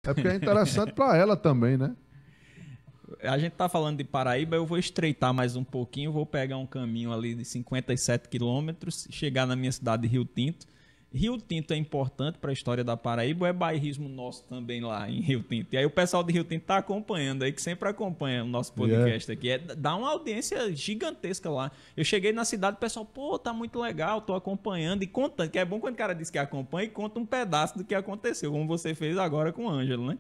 É porque é interessante para ela também, né? A gente tá falando de Paraíba, eu vou estreitar mais um pouquinho, vou pegar um caminho ali de 57 quilômetros, chegar na minha cidade de Rio Tinto. Rio Tinto é importante para a história da Paraíba ou é bairrismo nosso também lá em Rio Tinto? E aí o pessoal de Rio Tinto tá acompanhando aí, que sempre acompanha o nosso podcast aqui. Dá uma audiência gigantesca lá. Eu cheguei na cidade, o pessoal, pô, tá muito legal, tô acompanhando e contando, que é bom quando o cara diz que acompanha e conta um pedaço do que aconteceu, como você fez agora com o Ângelo, né?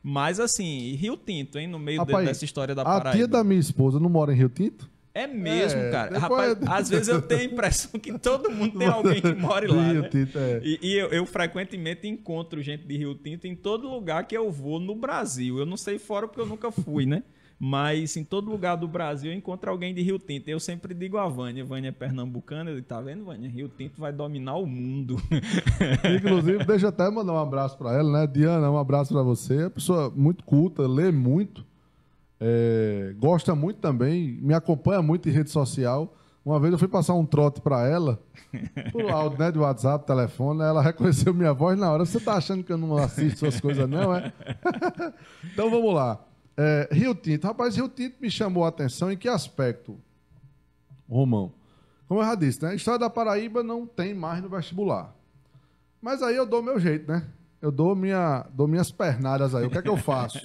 Mas assim, Rio Tinto, hein, no meio dessa história da Paraíba. A tia da minha esposa não mora em Rio Tinto? É mesmo, cara. Rapaz, às vezes eu tenho a impressão que todo mundo tem alguém que mora lá, Rio né? Tinto, E eu frequentemente encontro gente de Rio Tinto em todo lugar que eu vou no Brasil. Eu não sei fora porque eu nunca fui, né? Mas em todo lugar do Brasil eu encontro alguém de Rio Tinto. Eu sempre digo a Vânia é pernambucana, ele tá vendo, Vânia? Rio Tinto vai dominar o mundo. Inclusive, deixa eu até mandar um abraço para ela, né? Diana, um abraço para você. É uma pessoa muito culta, lê muito. Gosta muito também, me acompanha muito em rede social. Uma vez eu fui passar um trote para ela, por áudio, né, de WhatsApp, telefone, ela reconheceu minha voz na hora. Você tá achando que eu não assisto suas coisas, não, é? Então vamos lá. Rio Tinto. Rapaz, Rio Tinto me chamou a atenção em que aspecto, Romão? Como eu já disse, né? A história da Paraíba não tem mais no vestibular. Mas aí eu dou meu jeito, né? Eu dou minhas pernadas aí. O que é que eu faço?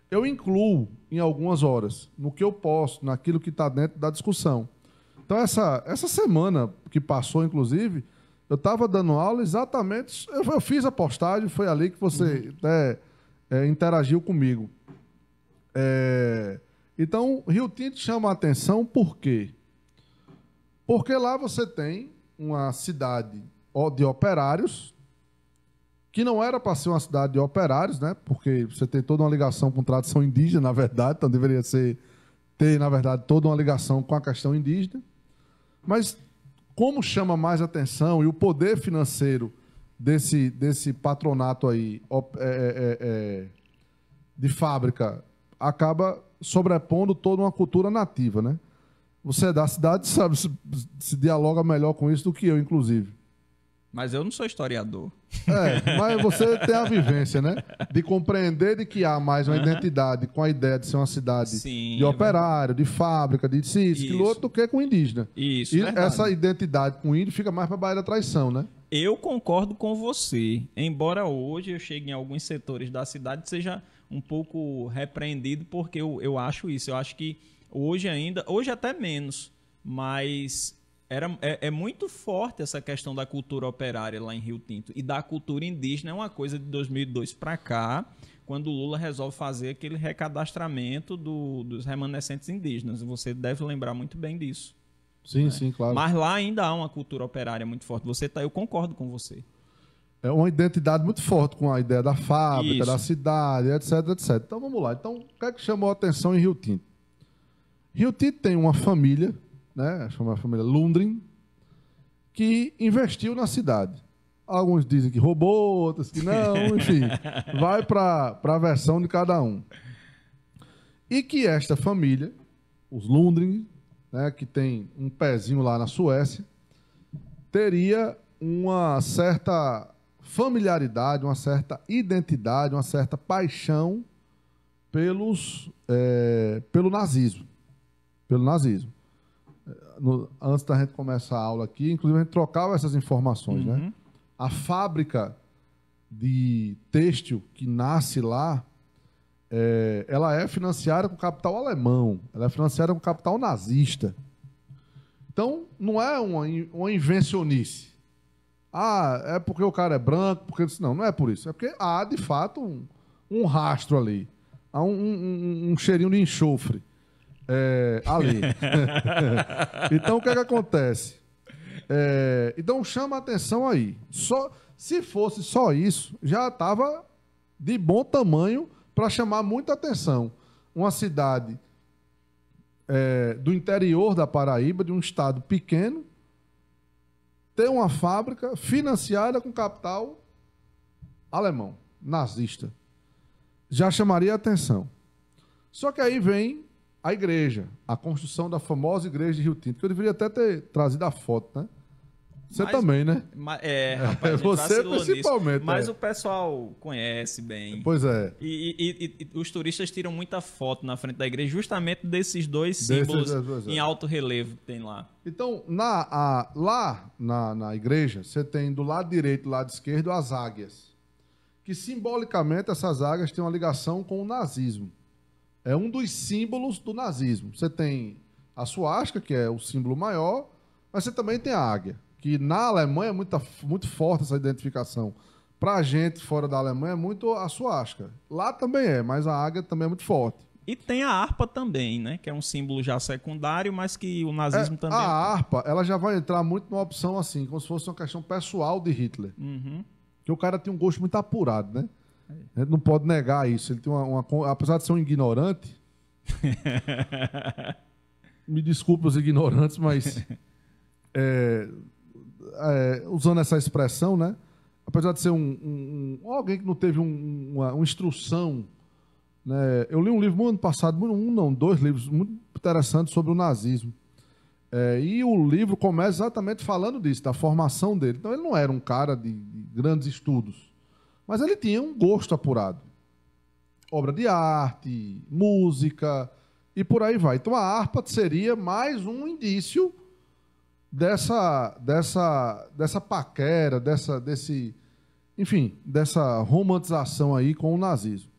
Eu incluo em algumas horas, no que eu posso, naquilo que está dentro da discussão. Então, essa semana que passou, inclusive, eu estava dando aula exatamente... Eu fiz a postagem, foi ali que você interagiu comigo. Então, Rio Tinto chama a atenção por quê? Porque lá você tem uma cidade de operários, que não era para ser uma cidade de operários, né? Porque você tem toda uma ligação com tradição indígena, na verdade, então deveria ter, na verdade, toda uma ligação com a questão indígena. Mas como chama mais atenção e o poder financeiro desse patronato aí de fábrica acaba sobrepondo toda uma cultura nativa, né? Você é da cidade, sabe, se dialoga melhor com isso do que eu, inclusive. Mas eu não sou historiador. Mas você tem a vivência, né? De compreender de que há mais uma identidade com a ideia de ser uma cidade de operário, de fábrica, de isso, aquilo outro, do que com indígena. Isso, e verdade. Essa identidade com índio fica mais para a Baía da Traição, né? Eu concordo com você. Embora hoje eu chegue em alguns setores da cidade e seja um pouco repreendido, porque eu acho isso. Eu acho que hoje até menos, mas... É muito forte essa questão da cultura operária lá em Rio Tinto. E da cultura indígena é uma coisa de 2002 para cá, quando o Lula resolve fazer aquele recadastramento dos remanescentes indígenas. Você deve lembrar muito bem disso. Sim, né? Sim, claro. Mas lá ainda há uma cultura operária muito forte. Eu concordo com você. É uma identidade muito forte com a ideia da fábrica, da cidade, etc, etc. Então vamos lá. Então, o que é que chamou a atenção em Rio Tinto? Rio Tinto tem uma família, né, chama a família Lundgren, que investiu na cidade. Alguns dizem que roubou, outros que não, enfim. Vai para a versão de cada um. E que esta família, os Lundgren, né, que tem um pezinho lá na Suécia, teria uma certa familiaridade, uma certa identidade, uma certa paixão pelo nazismo. Pelo nazismo. Antes da gente começar a aula aqui, inclusive a gente trocava essas informações, né? A fábrica de têxtil que nasce lá, ela é financiada com capital alemão, ela é financiada com capital nazista. Então, não é uma invencionice. É porque o cara é branco, porque não é por isso. É porque há, de fato, um rastro ali. Há um cheirinho de enxofre. Ali. Então, o que é que acontece? Então, chama a atenção aí. Se fosse só isso, já estava de bom tamanho para chamar muita atenção. Uma cidade do interior da Paraíba, de um estado pequeno, ter uma fábrica financiada com capital alemão, nazista. Já chamaria a atenção. Só que aí vem a igreja, a construção da famosa igreja de Rio Tinto, que eu deveria até ter trazido a foto, né? Você também, né? Rapaz, a gente você vacilou principalmente. Nisso. Mas o pessoal conhece bem. Pois é. E os turistas tiram muita foto na frente da igreja justamente desses dois símbolos em alto relevo que tem lá. Então, lá na igreja, você tem do lado direito e do lado esquerdo as águias. Que simbolicamente essas águias têm uma ligação com o nazismo. É um dos símbolos do nazismo. Você tem a suástica, que é o símbolo maior, mas você também tem a águia, que na Alemanha é muito forte essa identificação. Para a gente fora da Alemanha é muito a suástica. Lá também é, mas a águia também é muito forte. E tem a harpa também, né? Que é um símbolo já secundário, mas que o nazismo também... A harpa, ela já vai entrar muito numa opção assim, como se fosse uma questão pessoal de Hitler. Uhum. Que o cara tinha um gosto muito apurado, né? A gente não pode negar isso. Ele tem apesar de ser um ignorante... Me desculpe os ignorantes, mas... usando essa expressão, né? Apesar de ser alguém que não teve uma instrução, né? Eu li um livro no ano passado, dois livros muito interessantes sobre o nazismo. E o livro começa exatamente falando disso, da formação dele. Então ele não era um cara de grandes estudos, mas ele tinha um gosto apurado. Obra de arte, música e por aí vai. Então a harpa seria mais um indício dessa paquera, dessa romantização aí com o nazismo.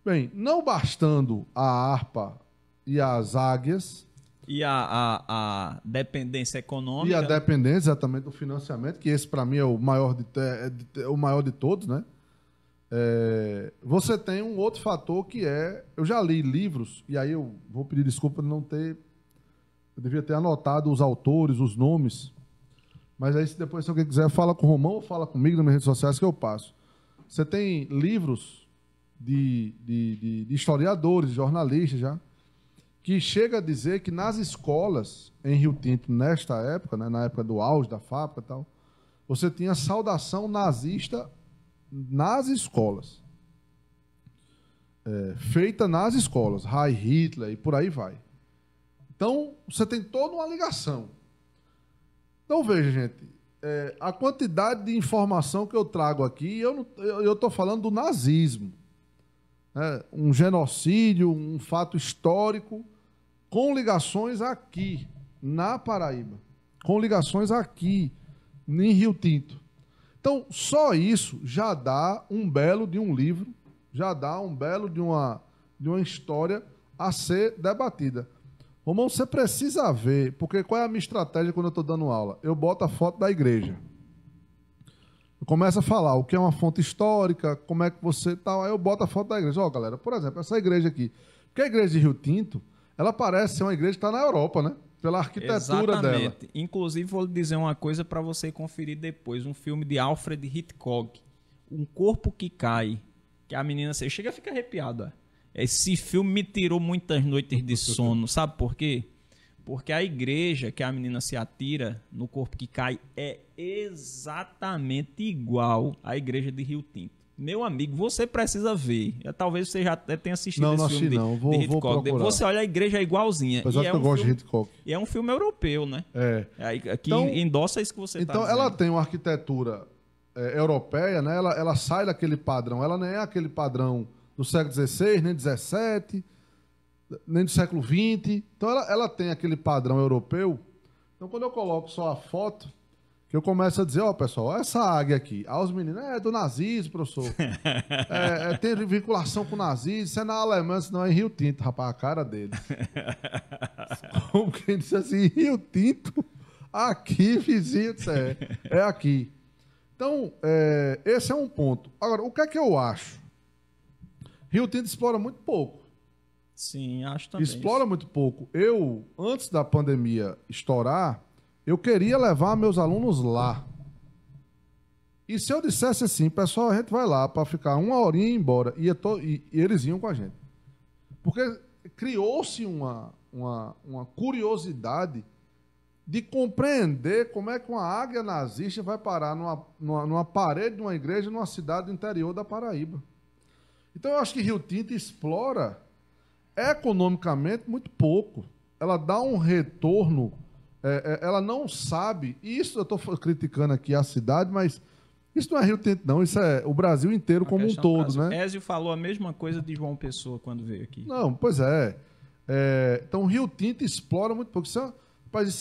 Bem, não bastando a harpa e as águias... E a dependência econômica... E a dependência, exatamente, do financiamento, que esse, para mim, é o maior de todos, né? Você tem um outro fator que é... Eu já li livros, e aí eu vou pedir desculpa de não ter... Eu devia ter anotado os autores, os nomes. Mas aí, depois, se alguém quiser, fala com o Romão ou fala comigo nas minhas redes sociais que eu passo. Você tem livros de historiadores, jornalistas já, que chega a dizer que nas escolas, em Rio Tinto, nesta época, né, na época do auge da fábrica e tal, você tinha saudação nazista nas escolas. Feita nas escolas. Heil Hitler e por aí vai. Então, você tem toda uma ligação. Então, veja, gente, a quantidade de informação que eu trago aqui, eu estou falando do nazismo. Um genocídio, um fato histórico, com ligações aqui, na Paraíba. Com ligações aqui, em Rio Tinto. Então, só isso já dá um belo de um livro, já dá um belo de uma história a ser debatida. Romão, você precisa ver, porque qual é a minha estratégia quando eu estou dando aula? Eu boto a foto da igreja. Eu começo a falar o que é uma fonte histórica, como é que você tal, aí eu boto a foto da igreja. Ó, galera, por exemplo, essa igreja aqui, porque a igreja de Rio Tinto, ela parece ser uma igreja que está na Europa, né? Pela arquitetura dela. Inclusive, vou lhe dizer uma coisa para você conferir depois, um filme de Alfred Hitchcock, Um Corpo que Cai, que a menina, você chega a ficar arrepiada. Esse filme me tirou muitas noites de sono, sabe por quê? Porque a igreja que a menina se atira no corpo que cai é exatamente igual à igreja de Rio Tinto. Meu amigo, você precisa ver. Talvez você já tenha assistido esse filme de Hitchcock. Você olha, a igreja é igualzinha. Apesar que eu gosto de Hitchcock. E é um filme europeu, né? Aqui então, endossa isso que você está dizendo. Então, ela tem uma arquitetura europeia, né? Ela sai daquele padrão. Ela não é aquele padrão do século XVI, nem XVII, nem do século XX. Então, ela tem aquele padrão europeu. Então, quando eu coloco só a foto, que eu começo a dizer, ó, pessoal, essa águia aqui. Aí os meninos, do nazismo, professor. Tem vinculação com o nazismo. Isso é na Alemanha, senão é em Rio Tinto, rapaz, a cara dele. Como quem disse assim, Rio Tinto, aqui, vizinho, é aqui. Então, esse é um ponto. Agora, o que é que eu acho? Rio Tinto explora muito pouco. Sim, acho também. Explora muito pouco. Eu, antes da pandemia estourar, eu queria levar meus alunos lá. E se eu dissesse assim, pessoal, a gente vai lá para ficar uma horinha e ir embora, e eles iam com a gente. Porque criou-se uma curiosidade de compreender como é que uma águia nazista vai parar numa parede de uma igreja numa cidade do interior da Paraíba. Então eu acho que Rio Tinto explora economicamente muito pouco. Ela dá um retorno ela não sabe, e isso eu estou criticando aqui a cidade, mas isso não é Rio Tinto, não, isso é o Brasil inteiro como um todo, né? Ézio falou a mesma coisa de João Pessoa quando veio aqui. Não, pois é. Então, Rio Tinto explora muito pouco. Isso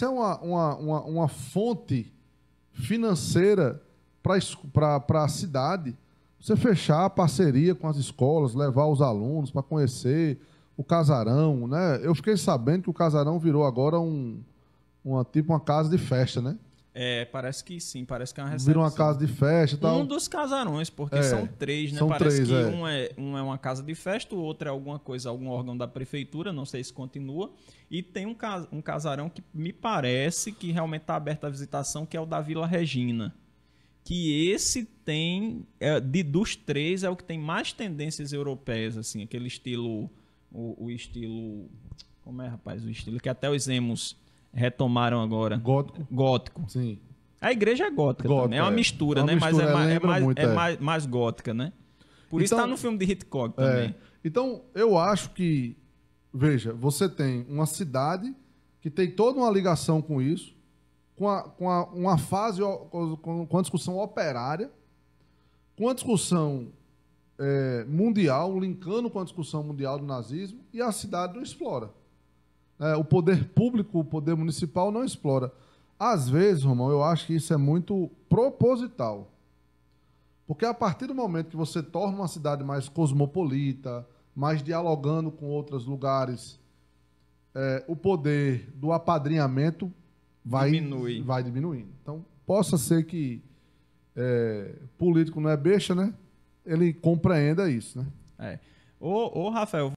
é uma fonte financeira para a cidade. Você fechar a parceria com as escolas, levar os alunos para conhecer o casarão, né? Eu fiquei sabendo que o casarão virou agora uma casa de festa, né? Parece que sim, parece que é uma recepção. Virou uma casa de festa e tal. Um dos casarões, porque são 3, né? São Parece 3, que um é uma casa de festa, o outro é alguma coisa, algum órgão da prefeitura, não sei se continua. E tem um casarão que me parece que realmente está aberto à visitação, que é o da Vila Regina. Que esse tem, dos 3, é o que tem mais tendências europeias, assim, aquele estilo, o estilo, como é, rapaz, o estilo que até os emos retomaram agora. Gótico. Sim. A igreja é gótica também, é uma mistura, né? Mas mais gótica, né? Por isso está no filme de Hitchcock também. Então, eu acho que, veja, você tem uma cidade que tem toda uma ligação com isso, com uma fase, com a discussão operária, com a discussão mundial, linkando com a discussão mundial do nazismo, e a cidade não explora. O poder público, o poder municipal não explora. Às vezes, Romão, eu acho que isso é muito proposital. Porque a partir do momento que você torna uma cidade mais cosmopolita, mais dialogando com outros lugares, o poder do apadrinhamento vai diminuindo. Então, possa ser que político não é besta, né? Ele compreenda isso, né? Ô, Rafael,